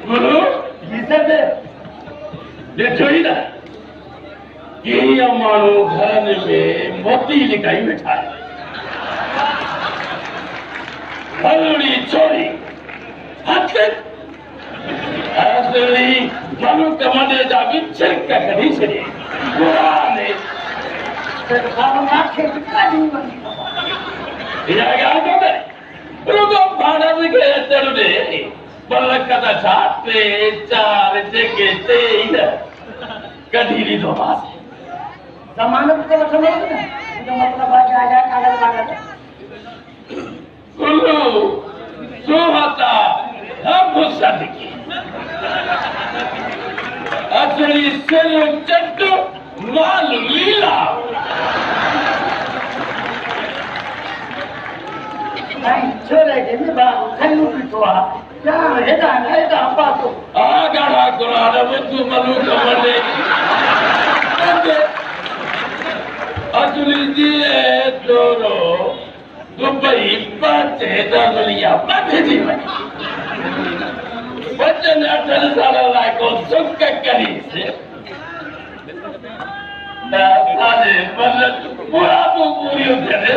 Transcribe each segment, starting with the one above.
बोलो जी सर देखो ही ना ये मानो घर में मोती लिखाई बैठा है हलड़ी छोरी हाथ असली मानो कमाने जाबी छिरका करी छड़ी बुआने सर खाना नाखे का नहीं बनी या क्या करते रुको भाड़ा में गए चलो दे बल्लक का छाते चार जगह से इधर कधीरी दो बात जमानत को समझ ना तो मतलब आज आजा कागज कागज कुल्लू सुहाता हम गुस्सा दिखी असली सेलो चट्टू माल लीला नहीं छोरे के भी बात खल्लू की तो क्या है ना पासो आ गाड़ा कुरान में तू मलू कमले असली जी तोरो दुबई पाचे दलिया पाचे दी बच्चन 18 साल लायको सुख करी से साले मतलब पूरा पूरी होते रे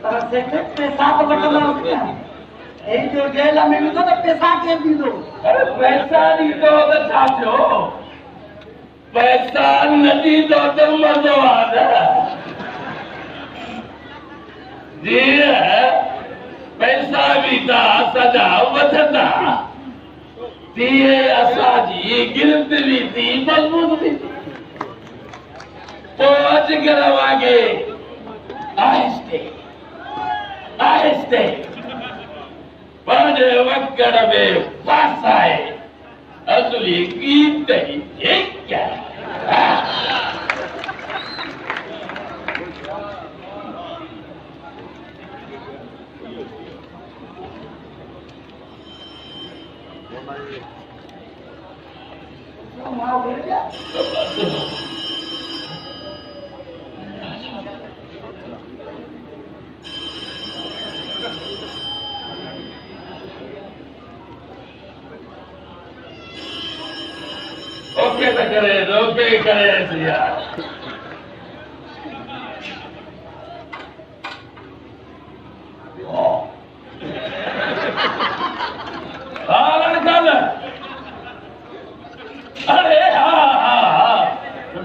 पैसा तो बटना होता है जो जेल में भी तो पैसा के दी दो अरे पैसा नहीं तो चाचो पैसा नहीं तो मजो आता जी पैसा भी था सजा वठंदा दिए असाजी गिरफ्त भी थी मजबूत भी थी तो अच करवागे आहिस्ते आहिस्ते बड़े वक्त में फांसाए असली गीत ही एक क्या ओके तो करे यार अरे हाँ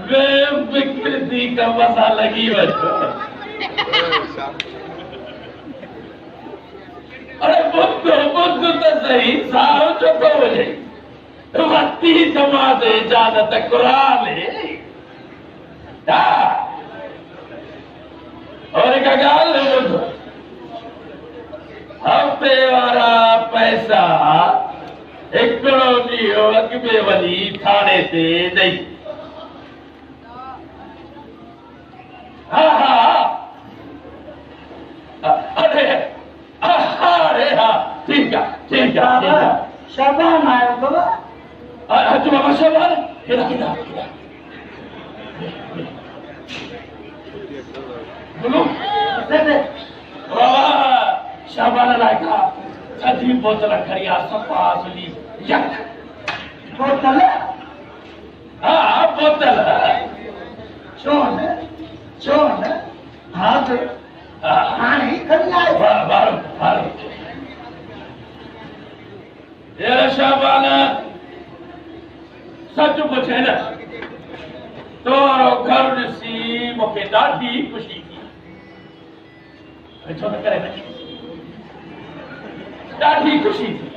वे विकृति का मसा लगी बच्चों अरे बुद्ध तो सही सारो चुको बजे वक्ती जमा दे इजाजत कुरान है और एक गाल बुद्ध हफ्ते वारा पैसा एक करोड़ियो अकबे वली थाने से नहीं हाँ अरे हाँ ठीक है शाबान आया बाबा तू बाबा शाबान किधर बोलो बाबा शाबान लायका सदी बोतल खरिया सपा सुली यक बोतल हाँ बोतल चोन हाथ पानी खरिया बारो ये शाबान सच पूछे न तो घर ॾिसी मूंखे ॾाढी ख़ुशी थी छो न करे ॾाढी ख़ुशी थी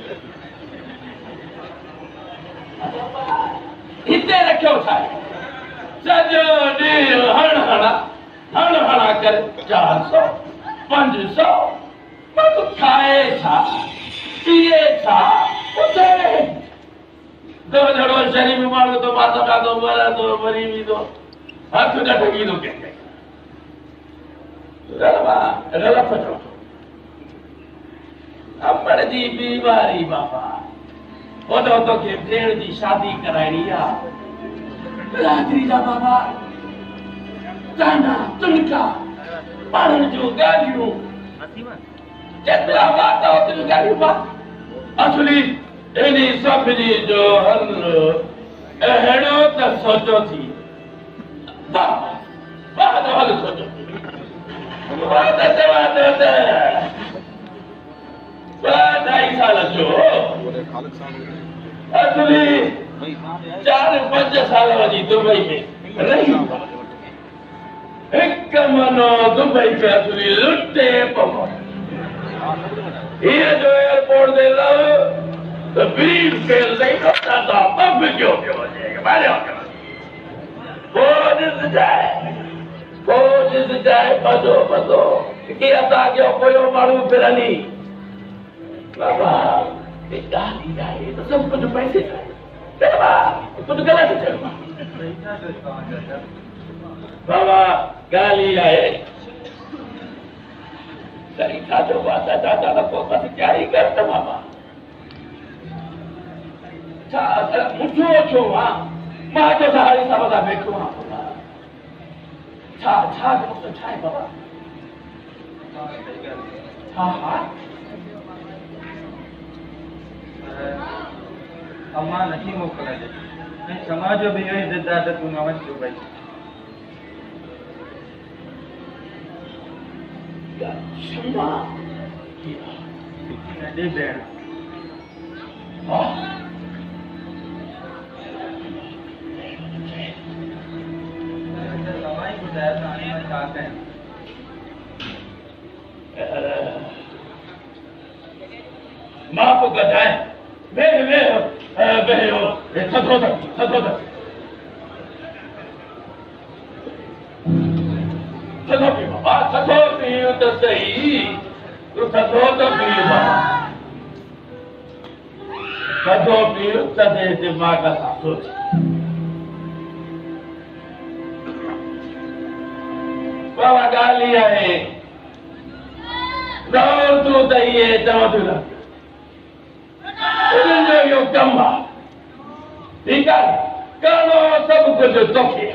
हिते रखियो छा सॼो ॾींहुं हण हणा कर 400 500 तूं खाए छा पिए छा उते दो जड़ो शरीर में मारो तो माता का दो मरा दो मरी भी दो हाथ न ठगी दो कहते रला फटो अम्मड़ जी बीमारी बाबा ओदो तो के भेड़ जी शादी कराइणी आ बिरादरी जा बाबा गाना तुनका माण्हुनि जूं ॻाल्हियूं जेतिरा बात ओतिरियूं ॻाल्हियूं बा असली इन्हीं सभिनी जो हल अहिड़ो त सोचो थी वाह वाह जो हल सोचो थी वाह त चवां थो त 2.5 साल जो असली 4-5 साल वञी दुबई में रही हिकु महीनो दुबई में असली लुटे पवो ये जो एयरपोर्ट दे लव तो ब्रीफ केस नहीं होता था अब क्यों क्यों हो जाएगा मारे हो क्यों जिस जाए बदो कि अता क्यों कोई मारू फिरनी बाबा एक गाली आए तो सब कुछ पैसे बाबा कुछ गलत है बाबा गाली आए सही था जो बात है दादा ना को बस क्या ही करता बाबा मुझो छो मां जो सहारी सब दा बैठो छा जो छाए बाबा हाँ अम्मा नहीं मोकला दे समाज जो भी इज्जत दादा तू न वञ जो भाई क्षमा नंढी भेण तव्हां ई ॿुधायो त हाणे मां छा कयां मां को गजाए वे थधो त थधो पियो बाबा थधो पियो त सही तू थधो त पियो बाबा थधो पियो तॾहिं दिमाग़ सां सोच बाबा ॻाल्हि ई आहे दौड़ तूं त इहे चवंदियूं न उन्हनि जो इहो कमु आहे ठीकु आहे करिणो सभु कुझु तोखे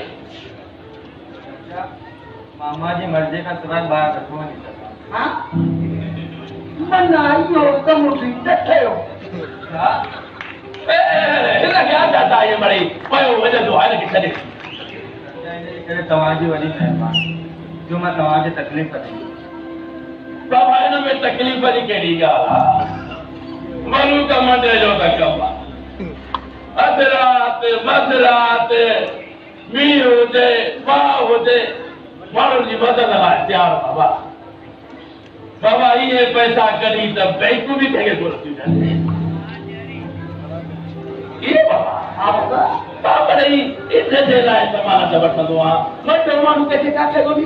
मामा जी मर्ज़ी खां सवाइ ॿाहिरि नथो वञी सघां हाँ मना इहो कमु बि न ठहियो छा हिन खे आदत आहे मिड़ई पियो वञंदो आहे हिनखे छॾे इनजे करे तव्हांजी वॾी महिरबानी जो मां तव्हांखे तकलीफ़ ॾिनी बाबा हिन में तकलीफ़ जी कहिड़ी ॻाल्हि आहे मलूक मंदर जो त कमु आहे अधु राति मधराति मींहुं हुजे बाहि हुजे माण्हुनि जी मदद लाइ तयारु बाबा बाबा इहे पैसा कढी त बैंकूं बि कंहिंखे घुरंदियूं न इहे बाबा बाबा इन जे लाइ ज़मानत वठंदो आहियां नंढो माण्हू कंहिंखे काथे घुमी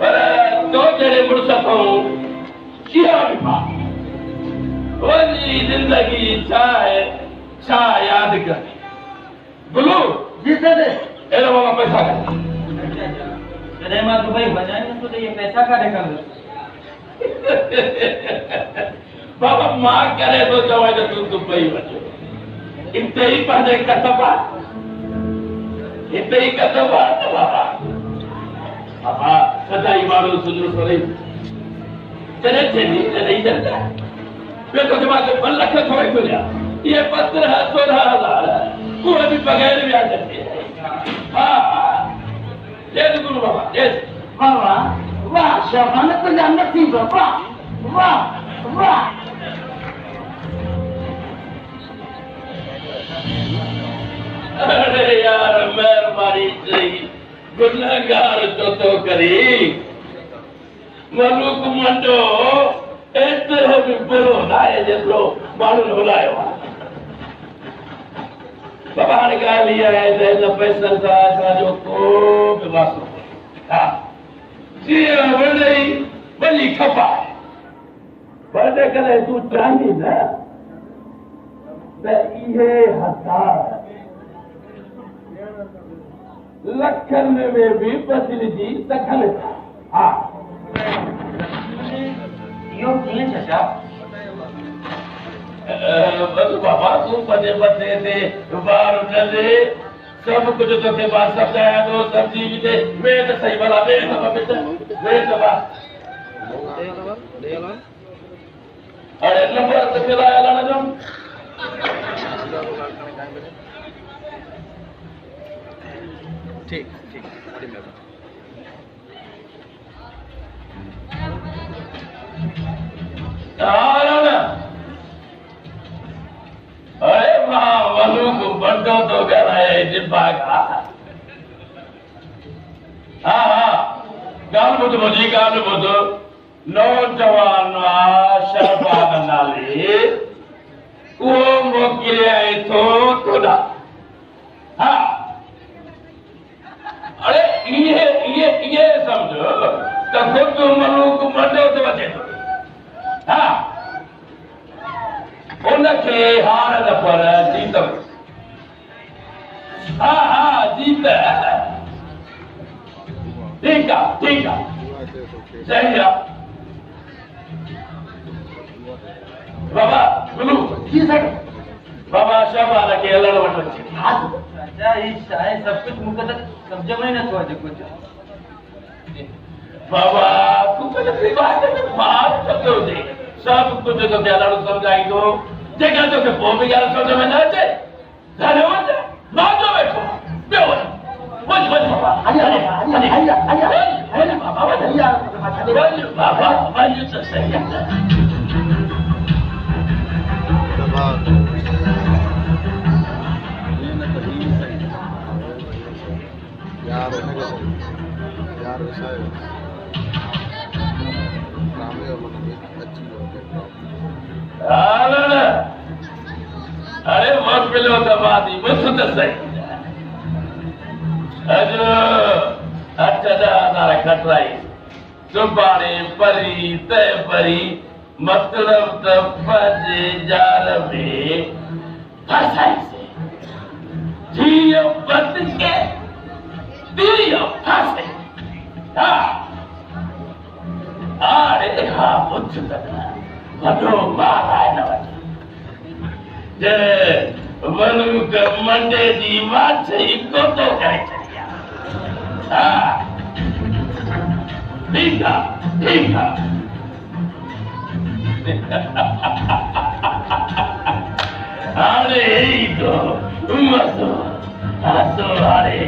पर तो जहिड़े मुड़ुस अथऊं कीअं बि पा वञी ज़िंदगी छा आहे छा यादि कर गुलू जी सर अहिड़ो बाबा पैसा कर जॾहिं मां दुबई वञा ई नथो त इहे पैसा काॾे कंदुसि बाबा मां करे थो चवां त तूं दुबई वञ हिते ई पंहिंजे कसब आहे हिते ई कसब आहे त बाबा बाबा सदाई माण्हू सुजो सरे जॾहिं चइनी तॾहिं चवंदा ॿियो तोखे मां 2 लख थोरी मिलिया इहे 15,000 उहे बि बग़ैर व्याज ते हा जय गुरु बाबा जय बाबा वाह शाबान तुंहिंजा नसीब वाह वाह वाह अरे यार महिरबानी सही गुनहगार जो तो करी मलूक मंडो एतिरो बि बुरो न आहे जेतिरो माण्हुनि हुलायो आहे बाबा हाणे ॻाल्हि इहा आहे त हिन पैसनि सां असांजो को बि वास्तो हा जीअं वॾी वॾी खपा पर जेकॾहिं तूं चाहीं न त इहे हज़ार लखनि में बि बदिलजी सघनि था हा इहो कीअं चचा बस बाबा तूं पजे पते ते ॿार नंढे सभु कुझु तोखे मां सम्झायां थो सम्झी बि वे त सही भला वे त अरे नंबर तो मिलाया ना जो ठीक अरे मां वलू को बंदो तो कराए जिब्बा का हाँ गाल बुध मुझी गाल बुध नौजवान शहबाग नाले वो मोकिले आए थोड़ा हाँ अरे ये समझो तो खुद मलूक बंदो तो बचे तो हाँ उनके हार न पर जीत हाँ जीत ठीक है सही है बाबा बोलो जी सर बाबा शहबाग के लड़वट बच्चे अच्छा ये शायद सब कुछ मुझे तक समझ में नहीं सोचे कुछ बाबा तू तो बात में बात करते हो दे सब कुछ तो क्या लड़ो समझाई दो जगह तो के वो भी यार समझ में ना आए धन्यवाद ना जो बैठो बेवल बच बाबा आइया बाबा बाजू तो सही है यार साहब रामे और अच्छी अरे मत पिलो दबादी मुझ तो सही अजो अच्छा नारा खटराई सुबारे परी तय परी मतलब तो पजे जार में फसाई से जियो बत के दियो फसे हाँ अरे हाँ मुझ लगना वडो मारा है ना जे वनु का मंडे जी माच इको तो करे चलिया हाँ ठीक है अरे तो मसो हसो अरे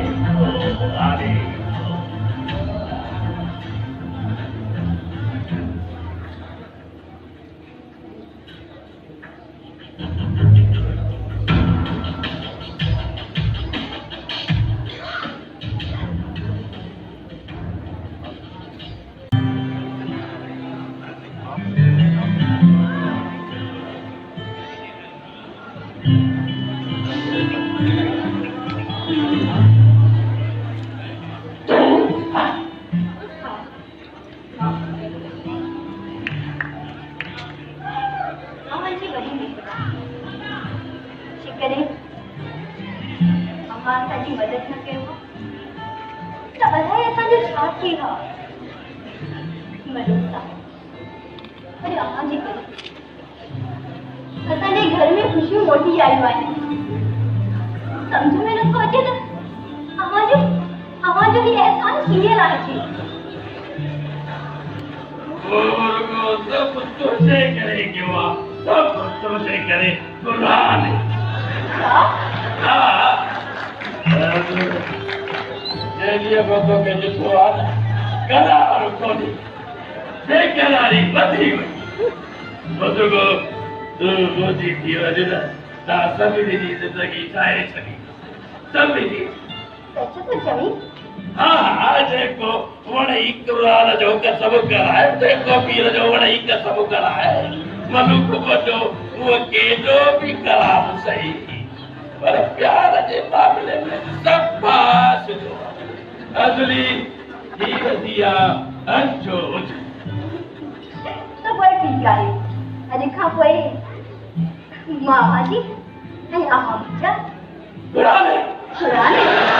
घर में खुशी मोटी आई वाली समझो मैंने सोचे तो आवाज़ भी एहसान किए लाची सब तुझे करे क्यों सब तुझे करे कुरान हाँ ये बातों के जिसको आना करार कोनी बेकरारी बधी हुई बदुगो तू मोदी थी वजह ता सभी दी जिंदगी चाहे चली सभी दी अच्छा तो चली हाँ आज को वण इकरार जो का सब कराए देखो पीर जो वण इक सब कराए मनुख बचो वो के जो भी कराम सही पर प्यार जे मामले में सब पास जो असली हीर दिया अंचो तो कोई ठीक है अरे खा कोई माँ जी नहीं आप जा बुराने बुराने